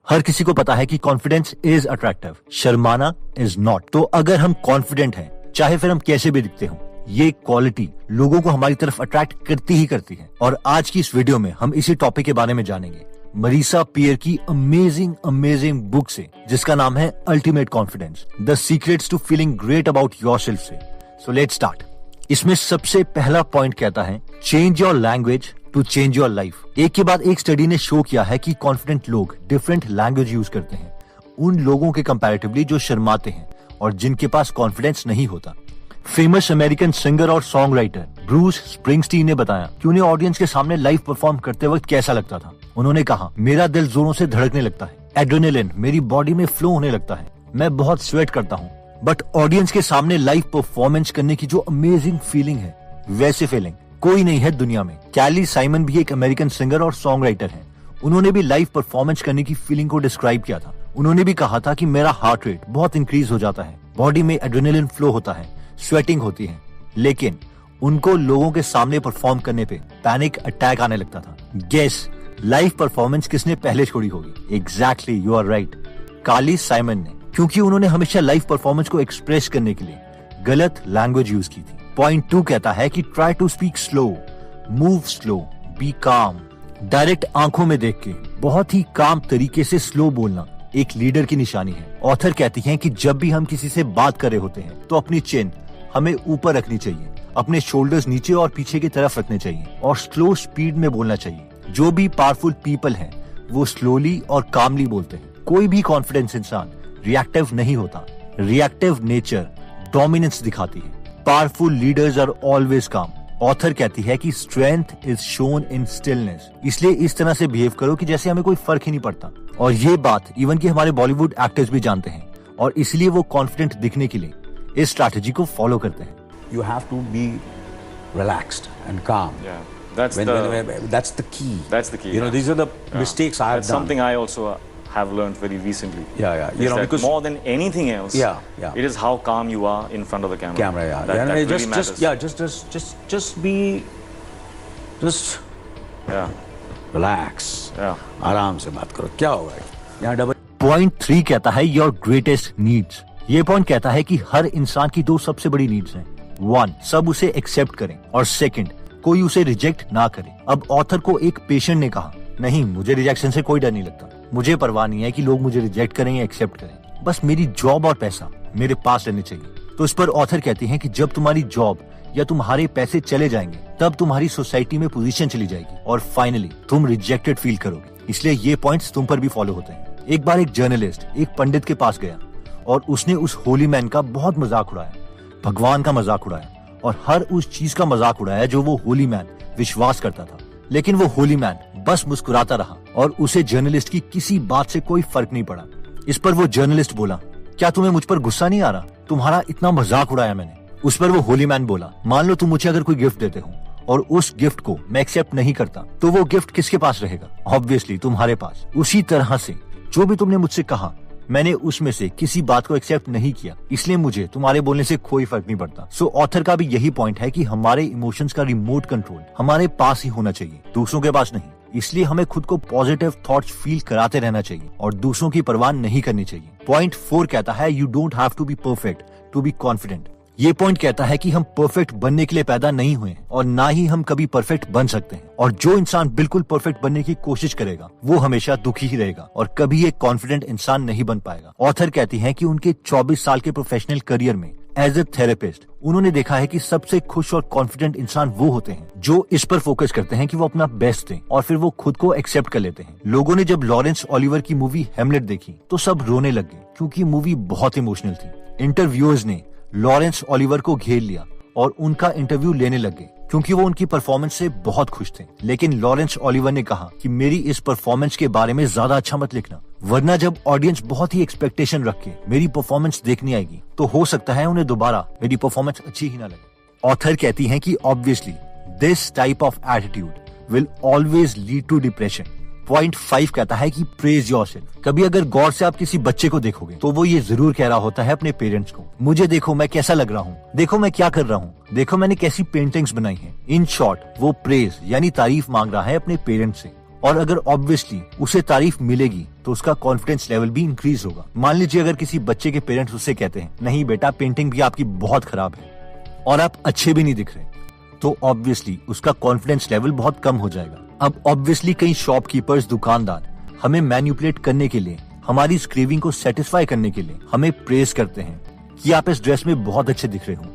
हर किसी को पता है कि कॉन्फिडेंस इज अट्रैक्टिव, शर्माना इज नॉट। तो अगर हम कॉन्फिडेंट हैं, चाहे फिर हम कैसे भी दिखते हों, ये क्वालिटी लोगों को हमारी तरफ अट्रैक्ट करती ही करती है। और आज की इस वीडियो में हम इसी टॉपिक के बारे में जानेंगे मरीसा पियर की अमेजिंग बुक से, जिसका नाम है ultimate confidence, the secrets to feeling great about yourself से। So let's start. इसमें सबसे पहला पॉइंट कहता है change your language to change your life. एक के बाद एक स्टडी ने शो किया है कि कॉन्फिडेंट लोग डिफरेंट लैंग्वेज यूज करते हैं उन लोगों के कंपैरेटिवली जो शर्माते हैं और जिनके पास कॉन्फिडेंस नहीं होता। फेमस अमेरिकन सिंगर और सॉन्ग राइटर ब्रूस स्प्रिंगस्टीन ने बताया कि उन्हें ऑडियंस के सामने लाइव परफॉर्म करते वक्त कैसा लगता था। उन्होंने कहा, मेरा दिल जोरों से धड़कने लगता है, एड्रेनालिन मेरी बॉडी में फ्लो होने लगता है, मैं बहुत स्वेट करता हूँ, बट ऑडियंस के सामने लाइव परफॉर्मेंस करने की जो अमेजिंग फीलिंग है, वैसे फीलिंग कोई नहीं है दुनिया में। कैली साइमन भी एक अमेरिकन सिंगर और सॉन्ग राइटर है। उन्होंने भी लाइव परफॉर्मेंस करने की फीलिंग को डिस्क्राइब किया था। उन्होंने भी कहा था कि मेरा हार्ट रेट बहुत इंक्रीज हो जाता है, बॉडी में एड्रेनालिन फ्लो होता है, स्वेटिंग होती है, लेकिन उनको लोगों के सामने परफॉर्म करने पे पैनिक अटैक आने लगता था। गेस लाइव परफॉर्मेंस किसने पहले छोड़ी होगी? Exactly, you are right, Kelly Simon ने, क्योंकि उन्होंने हमेशा लाइव परफॉर्मेंस को एक्सप्रेस करने के लिए गलत लैंग्वेज यूज की थी। पॉइंट 2 कहता है कि try to speak slow, move slow, be calm. Direct आंखों में देख के बहुत ही काम तरीके से स्लो बोलना एक लीडर की निशानी है। ऑथर कहती हैं कि जब भी हम किसी से बात कर रहे होते हैं तो अपनी चिन हमें ऊपर रखनी चाहिए, अपने शोल्डर्स नीचे और पीछे की तरफ रखने चाहिए और स्लो स्पीड में बोलना चाहिए। जो भी पावरफुल पीपल हैं वो स्लोली और कामली बोलते हैं। कोई भी कॉन्फिडेंस इंसान रिएक्टिव नहीं होता। रिएक्टिव नेचर डोमिनेंस दिखाती है। पावरफुल लीडर्स आर ऑलवेज काम। ऑथर कहती है कि strength is shown in stillness, इसलिए इस तरह से बिहेव करो कि जैसे हमें कोई फर्क ही नहीं पड़ता। और ये बात इवन कि हमारे बॉलीवुड एक्टर्स भी जानते हैं और इसलिए वो कॉन्फिडेंट दिखने के लिए इस स्ट्रैटेजी को फॉलो करते हैं। You have to be relaxed and calm. Yeah, that's the key. That's the key. You know, these are the mistakes I have done. Something I also have learned very recently. Yeah. You know, because more than anything else, yeah, it is how calm you are in front of the camera. Yeah. That really matters. Just relax. Yeah. आराम से बात करो, क्या होगा? यहाँ double. Point 3 कहता है your greatest needs. ये पॉइंट कहता है कि हर इंसान की 2 सबसे बड़ी नीड्स हैं। 1, सब उसे एक्सेप्ट करें, और 2, कोई उसे रिजेक्ट ना करे। अब ऑथर को एक पेशेंट ने कहा, नहीं, मुझे रिजेक्शन से कोई डर नहीं लगता, मुझे परवाह नहीं है कि लोग मुझे रिजेक्ट करें या एक्सेप्ट करें, बस मेरी जॉब और पैसा मेरे पास रहने चाहिए। तो इस पर ऑथर कहती हैं कि जब तुम्हारी जॉब या तुम्हारे पैसे चले जाएंगे तब तुम्हारी सोसाइटी में पोजीशन चली जाएगी और फाइनली तुम रिजेक्टेड फील करोगे। इसलिए ये पॉइंट्स तुम पर भी फॉलो होते हैं। एक बार एक जर्नलिस्ट एक पंडित के पास गया और उसने उस होली मैन का बहुत मजाक उड़ाया, भगवान का मजाक उड़ाया और हर उस चीज का मजाक उड़ाया जो वो होली मैन विश्वास करता था। लेकिन वो होली मैन बस मुस्कुराता रहा और उसे जर्नलिस्ट की किसी बात से कोई फर्क नहीं पड़ा। इस पर वो जर्नलिस्ट बोला, क्या तुम्हें मुझ पर गुस्सा नहीं आ रहा? तुम्हारा इतना मजाक उड़ाया मैंने। उस पर वो होली मैन बोला, मान लो तुम मुझे अगर कोई गिफ्ट देते हो और उस गिफ्ट को मैं एक्सेप्ट नहीं करता, तो वो गिफ्ट किसके पास रहेगा? ऑब्वियसली तुम्हारे पास। उसी तरह से जो भी तुमने मुझसे कहा, मैंने उसमें से किसी बात को एक्सेप्ट नहीं किया, इसलिए मुझे तुम्हारे बोलने से कोई फर्क नहीं पड़ता। सो ऑथर का भी यही पॉइंट है कि हमारे इमोशंस का रिमोट कंट्रोल हमारे पास ही होना चाहिए, दूसरों के पास नहीं। इसलिए हमें खुद को पॉजिटिव थॉट्स फील कराते रहना चाहिए और दूसरों की परवाह नहीं करनी चाहिए। पॉइंट 4 कहता है you don't have to be perfect to be confident. ये पॉइंट कहता है कि हम परफेक्ट बनने के लिए पैदा नहीं हुए हैं और ना ही हम कभी परफेक्ट बन सकते हैं। और जो इंसान बिल्कुल परफेक्ट बनने की कोशिश करेगा वो हमेशा दुखी ही रहेगा और कभी एक कॉन्फिडेंट इंसान नहीं बन पाएगा। ऑथर कहती हैं कि उनके 24 साल के प्रोफेशनल करियर में एज ए थेरेपिस्ट उन्होंने देखा है कि सबसे खुश और कॉन्फिडेंट इंसान वो होते हैं जो इस पर फोकस करते हैं कि वो अपना बेस्ट दें और फिर वो खुद को एक्सेप्ट कर लेते हैं। लोगों ने जब लॉरेंस ओलिवर की मूवी हेमलेट देखी तो सब रोने लग गए क्योंकि मूवी बहुत इमोशनल थी। इंटरव्यूअर्स ने लॉरेंस ओलिवर को घेर लिया और उनका इंटरव्यू लेने लग गए क्योंकि वो उनकी परफॉर्मेंस से बहुत खुश थे। लेकिन लॉरेंस ओलिवर ने कहा कि मेरी इस परफॉर्मेंस के बारे में ज्यादा अच्छा मत लिखना, वरना जब ऑडियंस बहुत ही एक्सपेक्टेशन रख के मेरी परफॉर्मेंस देखने आएगी तो हो सकता है उन्हें दोबारा मेरी परफॉर्मेंस अच्छी ही ना लगे। ऑथर कहती हैं कि obviously this type of attitude will always lead to depression. Point 5 कहता है कि प्रेज योरसेल्फ। कभी अगर गौर से आप किसी बच्चे को देखोगे तो वो ये जरूर कह रहा होता है अपने पेरेंट्स को, मुझे देखो मैं कैसा लग रहा हूँ, देखो मैं क्या कर रहा हूँ, देखो मैंने कैसी पेंटिंग्स बनाई हैं। इन शॉर्ट वो प्रेज यानी तारीफ मांग रहा है अपने पेरेंट्स से। और अगर ऑब्वियसली उसे तारीफ मिलेगी तो उसका कॉन्फिडेंस लेवल भी इंक्रीज होगा। मान लीजिए अगर किसी बच्चे के पेरेंट्स उससे कहते हैं नहीं बेटा पेंटिंग भी आपकी बहुत खराब है और आप अच्छे भी नहीं दिख रहे, तो ऑब्वियसली उसका कॉन्फिडेंस लेवल बहुत कम हो जाएगा। अब ऑब्वियसली कई शॉपकीपर्स, दुकानदार हमें मैनिपुलेट करने के लिए, हमारी इस क्रेविंग को सेटिस्फाई करने के लिए हमें प्रेज करते हैं कि आप इस ड्रेस में बहुत अच्छे दिख रहे हो,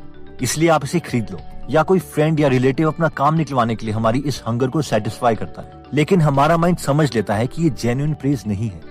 इसलिए आप इसे खरीद लो। या कोई फ्रेंड या रिलेटिव अपना काम निकलवाने के लिए हमारी इस हंगर को सेटिस्फाई करता है, लेकिन हमारा माइंड समझ लेता है कि ये जेन्युइन प्रेज नहीं है,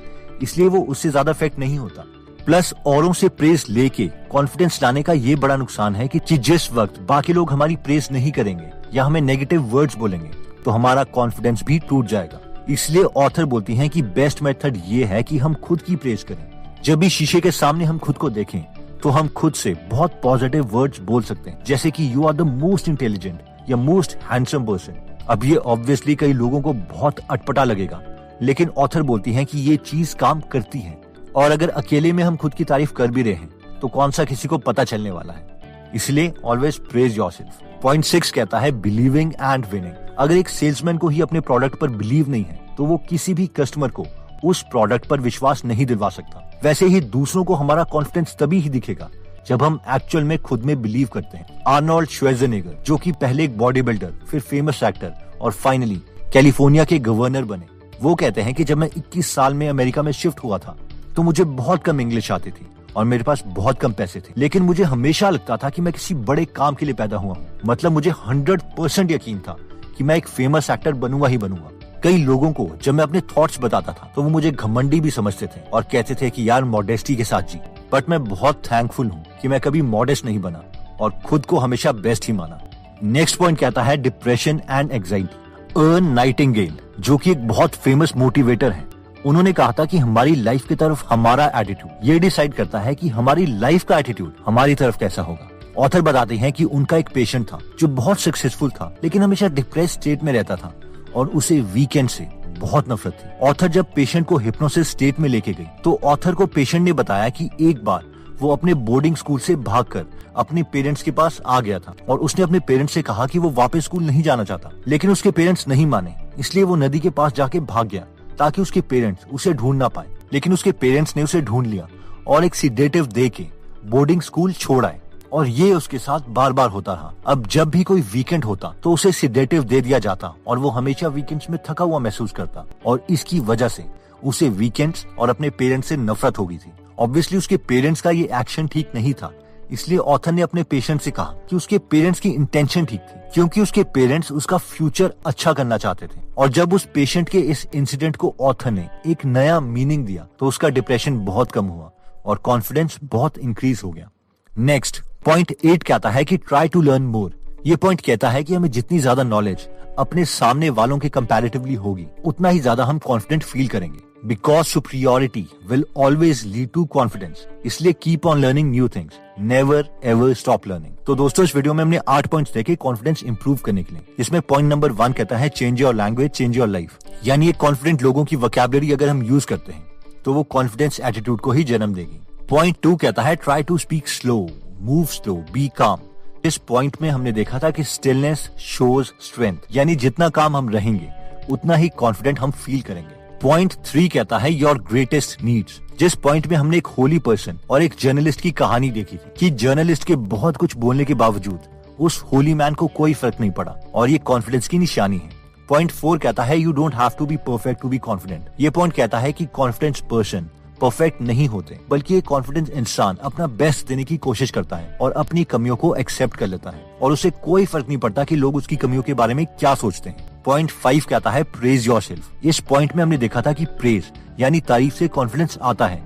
इसलिए वो उससे ज्यादा इफेक्ट नहीं होता। प्लस औरों से प्रेज लेके कॉन्फिडेंस लाने का ये बड़ा नुकसान है कि जिस वक्त बाकी लोग हमारी प्रेज नहीं करेंगे या हमें नेगेटिव वर्ड्स बोलेंगे तो हमारा कॉन्फिडेंस भी टूट जाएगा। इसलिए ऑथर बोलती हैं कि बेस्ट मेथड ये है कि हम खुद की प्रेज करें। जब भी शीशे के सामने हम खुद को देखें तो हम खुद से बहुत पॉजिटिव वर्ड्स बोल सकते हैं, जैसे कि you are the most intelligent या मोस्ट हैंडसम पर्सन। अब ये ऑब्वियसली कई लोगों को बहुत अटपटा लगेगा, लेकिन ऑथर बोलती हैं कि ये चीज काम करती है। और अगर अकेले में हम खुद की तारीफ कर भी रहे हैं तो कौन सा किसी को पता चलने वाला है, इसलिए ऑलवेज प्रेज योरसेल्फ। पॉइंट 6 कहता है बिलीविंग एंड विनिंग। अगर एक सेल्समैन को ही अपने प्रोडक्ट पर बिलीव नहीं है तो वो किसी भी कस्टमर को उस प्रोडक्ट पर विश्वास नहीं दिलवा सकता। वैसे ही दूसरों को हमारा कॉन्फिडेंस तभी ही दिखेगा जब हम एक्चुअल में खुद में बिलीव करते हैं। आर्नोल्ड श्वार्ज़नेगर, जो कि पहले एक बॉडी बिल्डर, फिर फेमस एक्टर और फाइनली कैलिफोर्निया के गवर्नर बने, वो कहते हैं कि जब मैं 21 साल में अमेरिका में शिफ्ट हुआ था तो मुझे बहुत कम इंग्लिश आती थी और मेरे पास बहुत कम पैसे थे, लेकिन मुझे हमेशा लगता था कि मैं किसी बड़े काम के लिए पैदा हुआ हूँ। मतलब मुझे 100% यकीन था कि मैं एक फेमस एक्टर बनूंगा ही बनूंगा। कई लोगों को जब मैं अपने थॉट्स बताता था तो वो मुझे घमंडी भी समझते थे और कहते थे कि यार मॉडेस्टी के साथ जी। बट मैं बहुत थैंकफुल हूँ कि मैं कभी मॉडेस्ट नहीं बना और खुद को हमेशा बेस्ट ही माना। नेक्स्ट पॉइंट कहता है depression and anxiety. Earn Nightingale, जो कि एक बहुत फेमस मोटिवेटर है, उन्होंने कहा था कि हमारी लाइफ की तरफ हमारा एटीट्यूड ये डिसाइड करता है कि हमारी लाइफ का एटीट्यूड हमारी तरफ कैसा होगा। ऑथर बताते हैं कि उनका एक पेशेंट था जो बहुत सक्सेसफुल था, लेकिन हमेशा डिप्रेस स्टेट में रहता था और उसे वीकेंड से बहुत नफरत थी। ऑथर जब पेशेंट को हिप्नोसिस स्टेट में लेके गई तो ऑथर को पेशेंट ने बताया कि एक बार वो अपने बोर्डिंग स्कूल से भागकर अपने पेरेंट्स के पास आ गया था और उसने अपने पेरेंट्स से कहा कि वो वापस स्कूल नहीं जाना चाहता, लेकिन उसके पेरेंट्स नहीं माने, इसलिए वो नदी के पास जाके भाग गया ताकि उसके पेरेंट्स उसे ढूंढ ना पाए। लेकिन उसके पेरेंट्स ने उसे ढूंढ लिया और एक सिडेटिव दे के बोर्डिंग स्कूल छोड़ आए और ये उसके साथ बार बार होता रहा। अब जब भी कोई वीकेंड होता तो उसे सिडेटिव दे दिया जाता और वो हमेशा वीकेंड्स में थका हुआ महसूस करता और इसकी वजह से उसे वीकेंड्स और अपने पेरेंट्स से नफरत हो गई थी। ऑब्वियसली उसके पेरेंट्स का ये एक्शन ठीक नहीं था, इसलिए ऑथर ने अपने पेशेंट से कहा कि उसके पेरेंट्स की इंटेंशन ठीक थी, क्योंकि उसके पेरेंट्स उसका फ्यूचर अच्छा करना चाहते थे। और जब उस पेशेंट के इस इंसिडेंट को ऑथर ने एक नया मीनिंग दिया तो उसका डिप्रेशन बहुत कम हुआ और कॉन्फिडेंस बहुत इंक्रीज हो गया। नेक्स्ट पॉइंट 8 कहता है कि ट्राई टू लर्न मोर। ये पॉइंट कहता है कि हमें जितनी ज्यादा नॉलेज अपने सामने वालों के कंपैरेटिवली होगी उतना ही ज्यादा हम कॉन्फिडेंट फील करेंगे, because superiority will always lead to confidence. इसलिए keep on learning new things, never ever stop learning. तो दोस्तों इस वीडियो में हमने 8 पॉइंट्स देखे कॉन्फिडेंस इंप्रूव करने के लिए। इसमें पॉइंट नंबर 1 कहता है change your language, change your life. यानी एक कॉन्फिडेंट लोगों की वोकैबुलरी अगर हम यूज करते हैं तो वो कॉन्फिडेंस एटीट्यूड को ही जन्म देगी। पॉइंट 2 कहता है try to speak slow, move slow, be calm. इस पॉइंट में हमने देखा था कि स्टिलनेस शोज स्ट्रेंथ, यानी जितना काम हम रहेंगे उतना ही कॉन्फिडेंट हम फील करेंगे। पॉइंट 3 कहता है योर ग्रेटेस्ट नीड्स। जिस पॉइंट में हमने एक होली पर्सन और एक जर्नलिस्ट की कहानी देखी थी कि जर्नलिस्ट के बहुत कुछ बोलने के बावजूद उस होली मैन को कोई फर्क नहीं पड़ा और ये कॉन्फिडेंस की निशानी है। पॉइंट 4 कहता है you don't have to be perfect to be confident. ये पॉइंट कहता है कि कॉन्फिडेंस पर्सन परफेक्ट नहीं होते, बल्कि एक कॉन्फिडेंस इंसान अपना बेस्ट देने की कोशिश करता है और अपनी कमियों को एक्सेप्ट कर लेता है और उसे कोई फर्क नहीं पड़ता कि लोग उसकी कमियों के बारे में क्या सोचते हैं। पॉइंट 5 कहता है प्रेज योरसेल्फ। इस पॉइंट में हमने देखा था कि प्रेज यानी तारीफ से कॉन्फिडेंस आता है,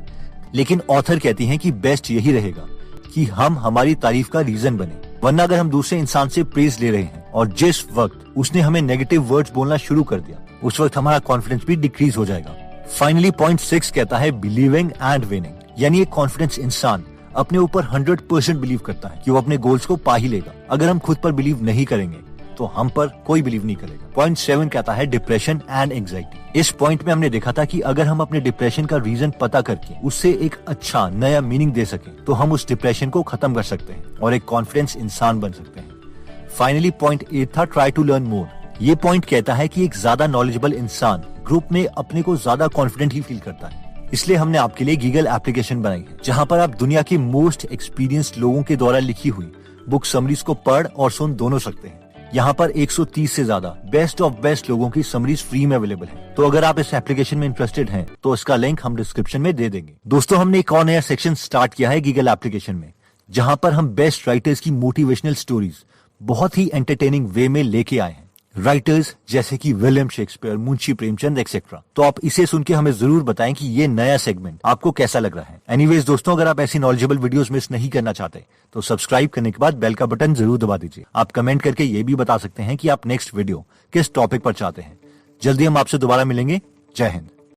लेकिन ऑथर कहती हैं कि बेस्ट यही रहेगा कि हम हमारी तारीफ का रीजन बने। वरना अगर हम दूसरे इंसान से प्रेज ले रहे हैं और जिस वक्त उसने हमें नेगेटिव वर्ड्स बोलना शुरू कर दिया उस वक्त हमारा कॉन्फिडेंस भी डिक्रीज हो जाएगा। फाइनली पॉइंट 6 कहता है बिलीविंग एंड विनिंग। यानी एक कॉन्फिडेंस इंसान अपने ऊपर 100% बिलीव करता है कि वो अपने गोल्स को पा ही लेगा। अगर हम खुद पर बिलीव नहीं करेंगे तो हम पर कोई बिलीव नहीं करेगा। पॉइंट 7 कहता है डिप्रेशन एंड एंजाइटी। इस पॉइंट में हमने देखा था कि अगर हम अपने डिप्रेशन का रीजन पता करके उससे एक अच्छा नया मीनिंग दे सके तो हम उस डिप्रेशन को खत्म कर सकते हैं और एक कॉन्फिडेंस इंसान बन सकते हैं। फाइनली पॉइंट 8 था ट्राई टू लर्न मोर। ये पॉइंट कहता है कि एक ज्यादा नॉलेजेबल इंसान ग्रुप में अपने को ज्यादा कॉन्फिडेंट ही फील करता है। इसलिए हमने आपके लिए गीगल एप्लीकेशन बनाई है, जहां पर आप दुनिया के मोस्ट एक्सपीरियंस्ड लोगों के द्वारा लिखी हुई बुक समरीज को पढ़ और सुन दोनों सकते हैं। यहाँ पर 130 से ज्यादा बेस्ट ऑफ बेस्ट लोगों की समरीज फ्री में अवेलेबल है। तो अगर आप इस एप्लीकेशन में इंटरेस्टेड हैं, तो इसका लिंक हम डिस्क्रिप्शन में दे देंगे। दोस्तों, हमने एक और नया सेक्शन स्टार्ट किया है गीगल एप्लीकेशन में, जहां पर हम बेस्ट राइटर्स की मोटिवेशनल स्टोरीज बहुत ही एंटरटेनिंग वे में लेके आए हैं। राइटर्स जैसे कि William Shakespeare, Munshi Premchand etcetera. तो आप इसे सुन के हमें जरूर बताएं कि ये नया सेगमेंट आपको कैसा लग रहा है। एनीवेज दोस्तों, अगर आप ऐसी नॉलेजेबल वीडियोस मिस नहीं करना चाहते, तो सब्सक्राइब करने के बाद बेल का बटन जरूर दबा दीजिए। आप कमेंट करके ये भी बता सकते हैं कि आप नेक्स्ट वीडियो किस टॉपिक पर चाहते हैं। जल्दी हम आपसे दोबारा मिलेंगे। जय हिंद।